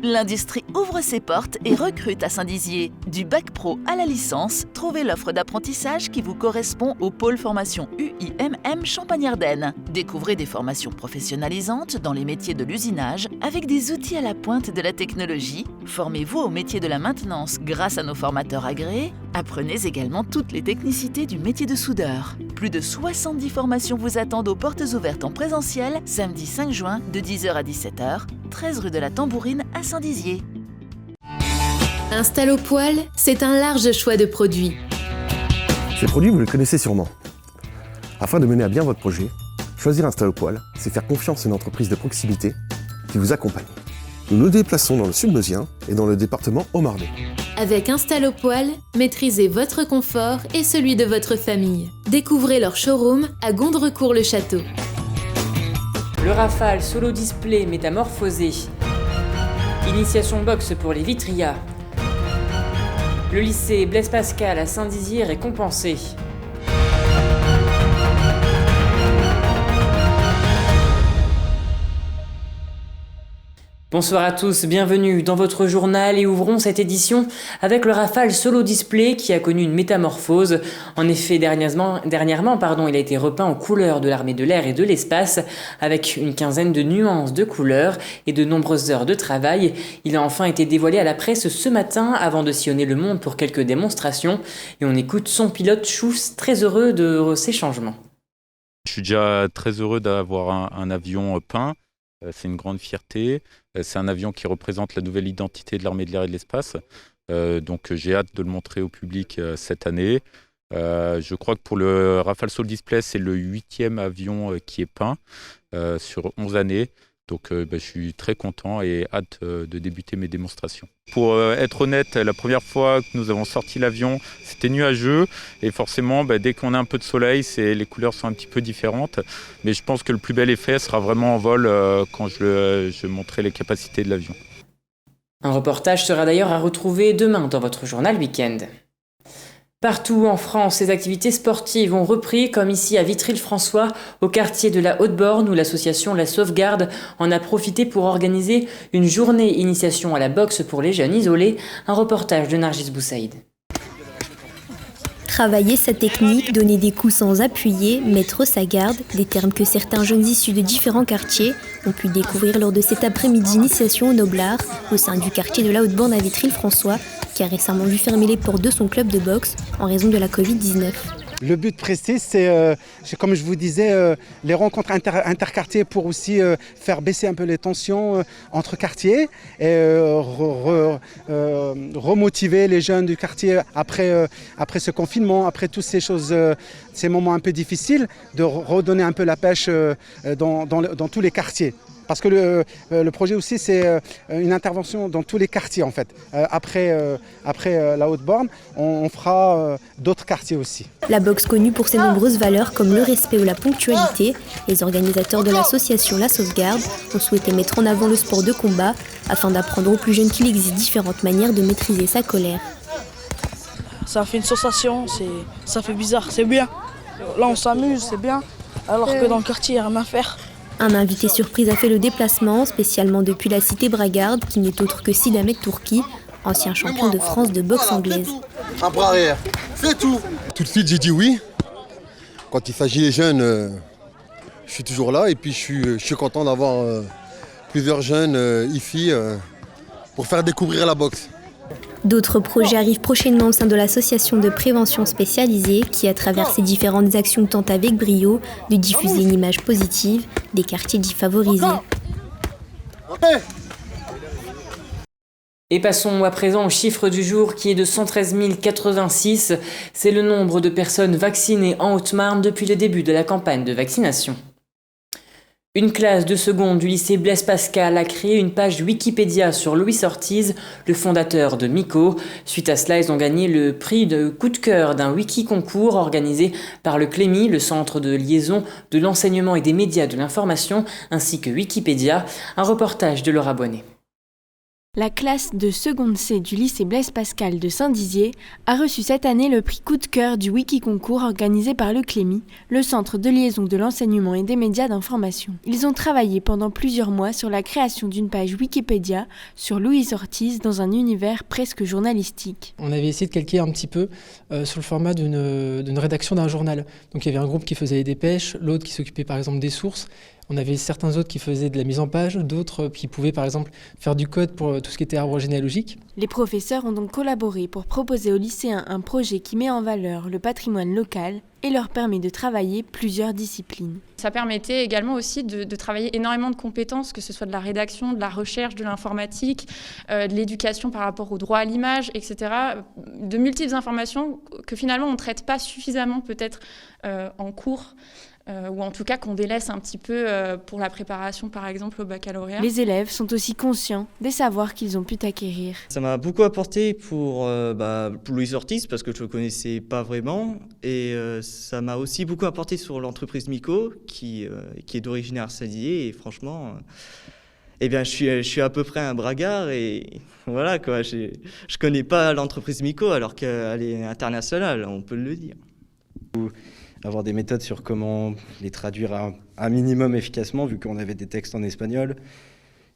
L'industrie ouvre ses portes et recrute à Saint-Dizier. Du bac pro à la licence, trouvez l'offre d'apprentissage qui vous correspond au pôle formation UIMM Champagne-Ardenne. Découvrez des formations professionnalisantes dans les métiers de l'usinage avec des outils à la pointe de la technologie. Formez-vous au métier de la maintenance grâce à nos formateurs agréés. Apprenez également toutes les technicités du métier de soudeur. Plus de 70 formations vous attendent aux portes ouvertes en présentiel, samedi 5 juin de 10h à 17h, 13 rue de la Tambourine à Saint-Dizier. Installopoil, c'est un large choix de produits. Ces produits, vous les connaissez sûrement. Afin de mener à bien votre projet, choisir Installopoil, c'est faire confiance à une entreprise de proximité qui vous accompagne. Nous nous déplaçons dans le sud meusien et dans le département Haut-Marnais. Avec Installopoil, maîtrisez votre confort et celui de votre famille. Découvrez leur showroom à Gondrecourt-le-Château. Le Rafale Solo Display métamorphosé. Initiation boxe pour les Vitrias. Le lycée Blaise Pascal à Saint-Dizier récompensé. Bonsoir à tous, bienvenue dans votre journal et ouvrons cette édition avec le Rafale Solo Display qui a connu une métamorphose. En effet, dernièrement, il a été repeint en couleurs de l'armée de l'air et de l'espace avec une quinzaine de nuances de couleurs et de nombreuses heures de travail. Il a enfin été dévoilé à la presse ce matin avant de sillonner le monde pour quelques démonstrations et on écoute son pilote Chous, très heureux de ces changements. Je suis déjà très heureux d'avoir un avion peint. C'est une grande fierté. C'est un avion qui représente la nouvelle identité de l'armée de l'air et de l'espace. Donc j'ai hâte de le montrer au public cette année. Je crois que pour le Rafale Solo Display, c'est le 8e avion qui est peint sur 11 années. Donc je suis très content et hâte de débuter mes démonstrations. Pour être honnête, la première fois que nous avons sorti l'avion, c'était nuageux. Et forcément, dès qu'on a un peu de soleil, les couleurs sont un petit peu différentes. Mais je pense que le plus bel effet sera vraiment en vol quand je montrerai les capacités de l'avion. Un reportage sera d'ailleurs à retrouver demain dans votre journal Week-end. Partout en France, les activités sportives ont repris, comme ici à Vitry-le-François, au quartier de la Haute-Borne, où l'association La Sauvegarde en a profité pour organiser une journée initiation à la boxe pour les jeunes isolés. Un reportage de Nargis Boussaïd. Travailler sa technique, donner des coups sans appuyer, mettre sa garde, des termes que certains jeunes issus de différents quartiers ont pu découvrir lors de cet après-midi d'initiation au Noblard, au sein du quartier de la Haute-Borne à Vitry-le-François, qui a récemment vu fermer les portes de son club de boxe en raison de la Covid-19. Le but précis, c'est comme je vous disais, les rencontres interquartiers pour aussi faire baisser un peu les tensions entre quartiers et remotiver les jeunes du quartier après ce confinement, après toutes ces choses, ces moments un peu difficiles, de redonner un peu la pêche dans tous les quartiers. Parce que le projet aussi, c'est une intervention dans tous les quartiers en fait. Après la Haute-Borne, on fera d'autres quartiers aussi. La boxe connue pour ses nombreuses valeurs comme le respect ou la ponctualité, les organisateurs de l'association La Sauvegarde ont souhaité mettre en avant le sport de combat afin d'apprendre aux plus jeunes qu'il existe différentes manières de maîtriser sa colère. Ça fait une sensation, ça fait bizarre, c'est bien. Là on s'amuse, c'est bien, alors que dans le quartier, il n'y a rien à faire. Un invité surprise a fait le déplacement, spécialement depuis la cité Bragarde, qui n'est autre que Sidamek Tourki, ancien champion de France de boxe anglaise. Un bras arrière, c'est tout. Tout de suite j'ai dit oui. Quand il s'agit des jeunes, je suis toujours là et puis je suis content d'avoir plusieurs jeunes ici pour faire découvrir la boxe. D'autres projets arrivent prochainement au sein de l'association de prévention spécialisée qui, à travers ses différentes actions, tente avec brio de diffuser une image positive des quartiers dits favorisés. Et passons à présent au chiffre du jour qui est de 113 086. C'est le nombre de personnes vaccinées en Haute-Marne depuis le début de la campagne de vaccination. Une classe de seconde du lycée Blaise Pascal a créé une page Wikipédia sur Louis Ortiz, le fondateur de Mico. Suite à cela, ils ont gagné le prix de coup de cœur d'un wiki-concours organisé par le Clémy, le centre de liaison de l'enseignement et des médias de l'information, ainsi que Wikipédia. Un reportage de Laura Bonnet. La classe de seconde C du lycée Blaise Pascal de Saint-Dizier a reçu cette année le prix Coup de cœur du Wikiconcours organisé par le Clémy, le centre de liaison de l'enseignement et des médias d'information. Ils ont travaillé pendant plusieurs mois sur la création d'une page Wikipédia sur Louise Ortiz dans un univers presque journalistique. On avait essayé de calquer un petit peu sur le format d'une rédaction d'un journal. Donc il y avait un groupe qui faisait les dépêches, l'autre qui s'occupait par exemple des sources. On avait certains autres qui faisaient de la mise en page, d'autres qui pouvaient par exemple faire du code pour tout ce qui était arbre généalogique. Les professeurs ont donc collaboré pour proposer aux lycéens un projet qui met en valeur le patrimoine local et leur permet de travailler plusieurs disciplines. Ça permettait également aussi de travailler énormément de compétences, que ce soit de la rédaction, de la recherche, de l'informatique, de l'éducation par rapport au droit à l'image, etc. De multiples informations que finalement on ne traite pas suffisamment peut-être en cours. Ou en tout cas qu'on délaisse un petit peu pour la préparation par exemple au baccalauréat. Les élèves sont aussi conscients des savoirs qu'ils ont pu acquérir. Ça m'a beaucoup apporté pour Louise Ortiz parce que je ne le connaissais pas vraiment et ça m'a aussi beaucoup apporté sur l'entreprise Mico qui est d'origine Saint-Dizier et franchement je suis à peu près un bragard et voilà quoi, je connais pas l'entreprise Mico alors qu'elle est internationale, on peut le dire. Avoir des méthodes sur comment les traduire à un minimum efficacement, vu qu'on avait des textes en espagnol,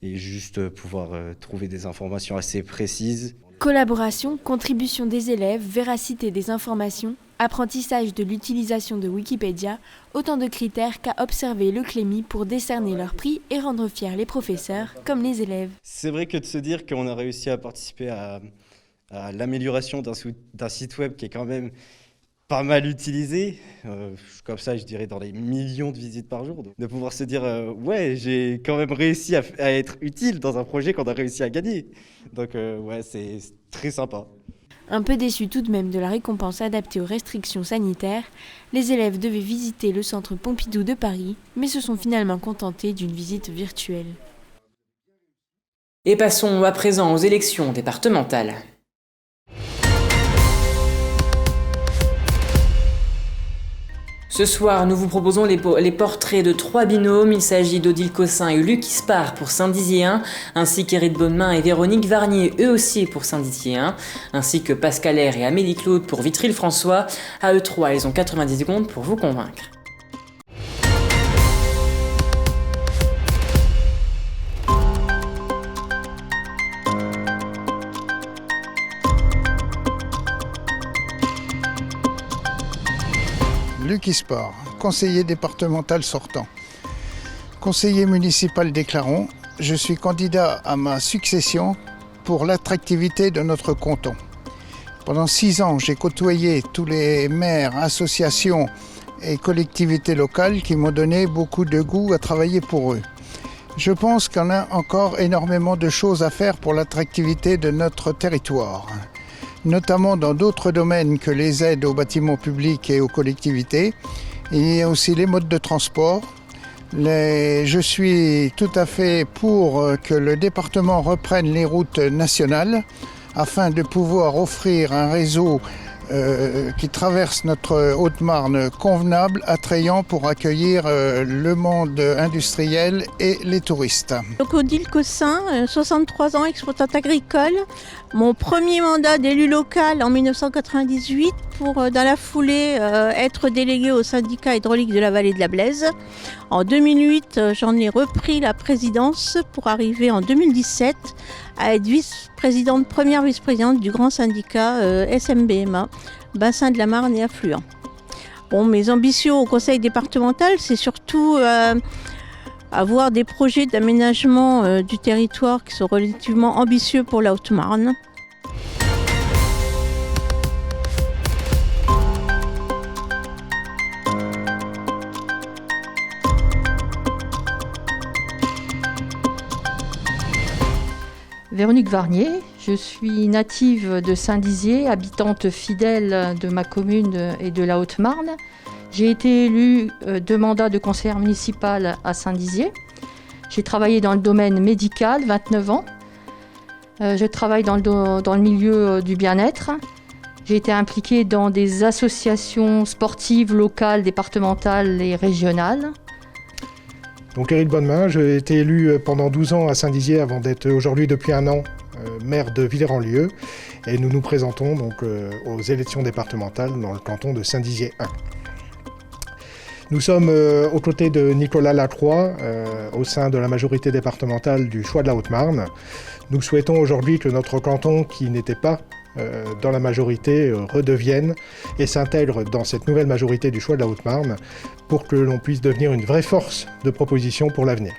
et juste pouvoir trouver des informations assez précises. Collaboration, contribution des élèves, véracité des informations, apprentissage de l'utilisation de Wikipédia, autant de critères qu'a observé le Clémy pour décerner leur prix et rendre fiers les professeurs comme les élèves. C'est vrai que de se dire qu'on a réussi à participer à l'amélioration d'un site web qui est quand même pas mal utilisé, comme ça je dirais dans les millions de visites par jour, donc de pouvoir se dire ouais j'ai quand même réussi à être utile dans un projet qu'on a réussi à gagner, donc ouais c'est très sympa. Un peu déçus tout de même de la récompense adaptée aux restrictions sanitaires, les élèves devaient visiter le centre Pompidou de Paris, mais se sont finalement contentés d'une visite virtuelle. Et passons à présent aux élections départementales. Ce soir, nous vous proposons les portraits de 3 binômes. Il s'agit d'Odile Cossin et Luc Ispard pour Saint-Dizier 1, ainsi qu'Éric Bonnemain et Véronique Varnier, eux aussi pour Saint-Dizier 1, ainsi que Pascal Air et Amélie Claude pour Vitry-le-François. À eux 3, ils ont 90 secondes pour vous convaincre. Luc Ispard, conseiller départemental sortant. Conseiller municipal d'Éclaron, je suis candidat à ma succession pour l'attractivité de notre canton. Pendant 6 ans, j'ai côtoyé tous les maires, associations et collectivités locales qui m'ont donné beaucoup de goût à travailler pour eux. Je pense qu'on a encore énormément de choses à faire pour l'attractivité de notre territoire, notamment dans d'autres domaines que les aides aux bâtiments publics et aux collectivités. Il y a aussi les modes de transport. Je suis tout à fait pour que le département reprenne les routes nationales afin de pouvoir offrir un réseau qui traverse notre Haute-Marne convenable, attrayant pour accueillir le monde industriel et les touristes. Odile Cossin, 63 ans, exploitante agricole. Mon premier mandat d'élu local en 1998 pour, dans la foulée, être déléguée au syndicat hydraulique de la vallée de la Blaise. En 2008, j'en ai repris la présidence pour arriver en 2017 à être première vice-présidente du grand syndicat SMBMA, bassin de la Marne et affluents. Bon, mes ambitions au conseil départemental, c'est surtout avoir des projets d'aménagement du territoire qui sont relativement ambitieux pour la Haute-Marne. Véronique Varnier, je suis native de Saint-Dizier, habitante fidèle de ma commune et de la Haute-Marne. J'ai été élue 2 mandats de conseillère municipale à Saint-Dizier. J'ai travaillé dans le domaine médical, 29 ans. Je travaille dans le milieu du bien-être. J'ai été impliquée dans des associations sportives locales, départementales et régionales. Donc Éric Bonnemain, j'ai été élu pendant 12 ans à Saint-Dizier avant d'être aujourd'hui depuis 1 an maire de Villers-en-Lieu, et nous nous présentons donc aux élections départementales dans le canton de Saint-Dizier 1. Nous sommes aux côtés de Nicolas Lacroix, au sein de la majorité départementale du Choix de la Haute-Marne. Nous souhaitons aujourd'hui que notre canton, qui n'était pas dans la majorité, redevienne et s'intègre dans cette nouvelle majorité du Choix de la Haute-Marne pour que l'on puisse devenir une vraie force de proposition pour l'avenir.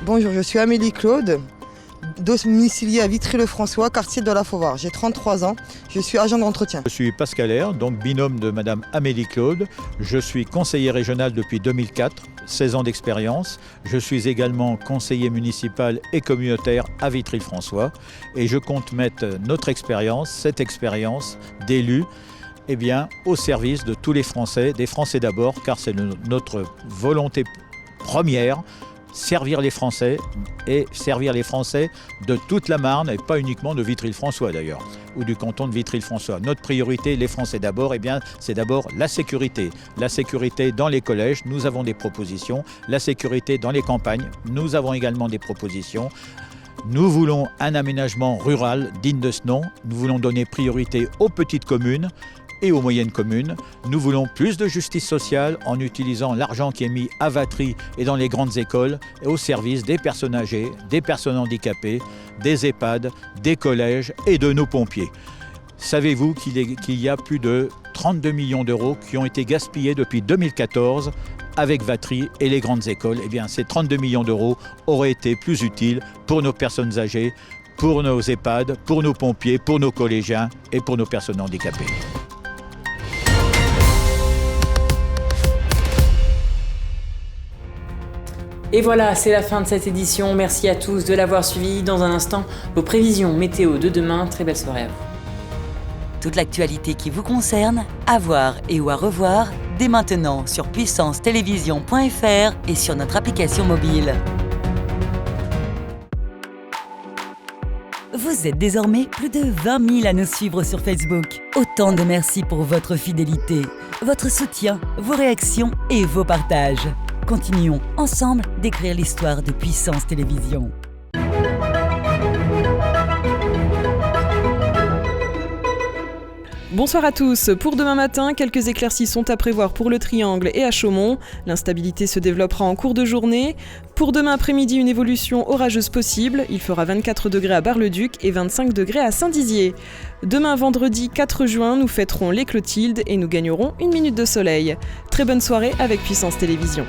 Bonjour, je suis Amélie Claude, domiciliée à Vitry-le-François, quartier de la Fauvarre. J'ai 33 ans, je suis agent d'entretien. Je suis Pascal Air, donc binôme de Madame Amélie Claude. Je suis conseiller régional depuis 2004, 16 ans d'expérience. Je suis également conseiller municipal et communautaire à Vitry-le-François. Et je compte mettre notre expérience, cette expérience d'élu, au service de tous les Français, des Français d'abord, car c'est notre volonté première. Servir les Français et servir les Français de toute la Marne et pas uniquement de Vitry-le-François d'ailleurs, ou du canton de Vitry-le-François. Notre priorité, les Français d'abord, c'est d'abord la sécurité. La sécurité dans les collèges, nous avons des propositions. La sécurité dans les campagnes, nous avons également des propositions. Nous voulons un aménagement rural digne de ce nom. Nous voulons donner priorité aux petites communes et aux moyennes communes. Nous voulons plus de justice sociale en utilisant l'argent qui est mis à Vatry et dans les grandes écoles et au service des personnes âgées, des personnes handicapées, des EHPAD, des collèges et de nos pompiers. Savez-vous qu'il y a plus de 32 millions d'euros qui ont été gaspillés depuis 2014 avec Vatry et les grandes écoles? Ces 32 millions d'euros auraient été plus utiles pour nos personnes âgées, pour nos EHPAD, pour nos pompiers, pour nos collégiens et pour nos personnes handicapées. Et voilà, c'est la fin de cette édition. Merci à tous de l'avoir suivi. Dans un instant, vos prévisions météo de demain. Très belle soirée à vous. Toute l'actualité qui vous concerne, à voir et ou à revoir, dès maintenant sur puissancetélévision.fr et sur notre application mobile. Vous êtes désormais plus de 20 000 à nous suivre sur Facebook. Autant de merci pour votre fidélité, votre soutien, vos réactions et vos partages. Continuons ensemble d'écrire l'histoire de Puissance Télévision. Bonsoir à tous. Pour demain matin, quelques éclaircies sont à prévoir pour le Triangle et à Chaumont. L'instabilité se développera en cours de journée. Pour demain après-midi, une évolution orageuse possible. Il fera 24 degrés à Bar-le-Duc et 25 degrés à Saint-Dizier. Demain vendredi 4 juin, nous fêterons les Clotildes et nous gagnerons une minute de soleil. Très bonne soirée avec Puissance Télévision.